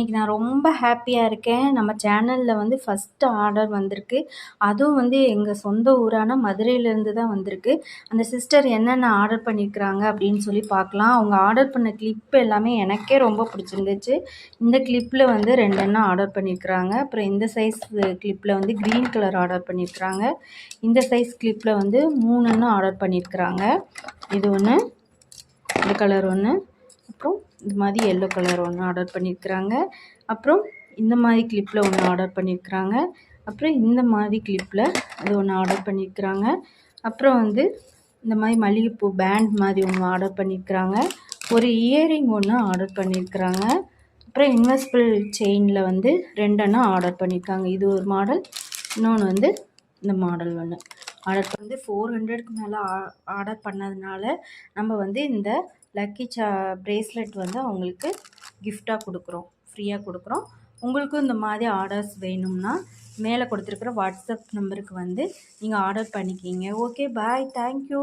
இன்னைக்கு நான் ரொம்ப ஹாப்பியாக இருக்கேன். நம்ம சேனலில் வந்து ஃபஸ்ட்டு ஆர்டர் வந்திருக்கு. அதுவும் வந்து எங்கள் சொந்த ஊரான மதுரையிலேருந்து தான் வந்திருக்கு. அந்த சிஸ்டர் என்னென்ன ஆர்டர் பண்ணியிருக்கிறாங்க அப்படின்னு சொல்லி பார்க்கலாம். அவங்க ஆர்டர் பண்ண கிளிப் எல்லாமே எனக்கே ரொம்ப பிடிச்சிருந்துச்சு. இந்த கிளிப்பில் வந்து 2 எண்ணம் ஆர்டர் பண்ணியிருக்கிறாங்க. அப்புறம் இந்த சைஸ் கிளிப்பில் வந்து க்ரீன் கலர் ஆர்டர் பண்ணியிருக்கிறாங்க. இந்த சைஸ் கிளிப்பில் வந்து 3 எண்ணம் ஆர்டர் பண்ணியிருக்கிறாங்க. இது ஒன்று, இந்த கலர் ஒன்று, அப்புறம் இந்த மாதிரி எல்லோ கலர் ஒன்று ஆர்டர் பண்ணியிருக்கிறாங்க. அப்புறம் இந்த மாதிரி கிளிப்பில் ஒன்று ஆர்டர் பண்ணியிருக்கிறாங்க. அப்புறம் இந்த மாதிரி கிளிப்பில் அது ஒன்று ஆர்டர் பண்ணியிருக்கிறாங்க. அப்புறம் வந்து இந்த மாதிரி மல்லிகைப்பூ பேண்ட் மாதிரி ஒன்று ஆர்டர் பண்ணியிருக்கிறாங்க. ஒரு இயரிங் ஒன்று ஆர்டர் பண்ணியிருக்கிறாங்க. அப்புறம் இன்வெஸ்பிள் செயினில் வந்து 2 எண்ணம் ஆர்டர் பண்ணியிருக்காங்க. இது ஒரு மாடல், இன்னொன்று வந்து இந்த மாடல் ஒன்று ஆர்டர் வந்து 400க்கு மேலே ஆர்டர் பண்ணதுனால நம்ம வந்து இந்த லக்கி பிரேஸ்லெட் வந்து அவங்களுக்கு கிஃப்டாக கொடுக்குறோம், ஃப்ரீயாக கொடுக்குறோம். உங்களுக்கும் இந்த மாதிரி ஆர்டர்ஸ் வேணும்னா மேலே கொடுத்துருக்குற வாட்ஸ்அப் நம்பருக்கு வந்து நீங்கள் ஆர்டர் பண்ணிக்கிங்க. ஓகே, பாய், தேங்க்யூ.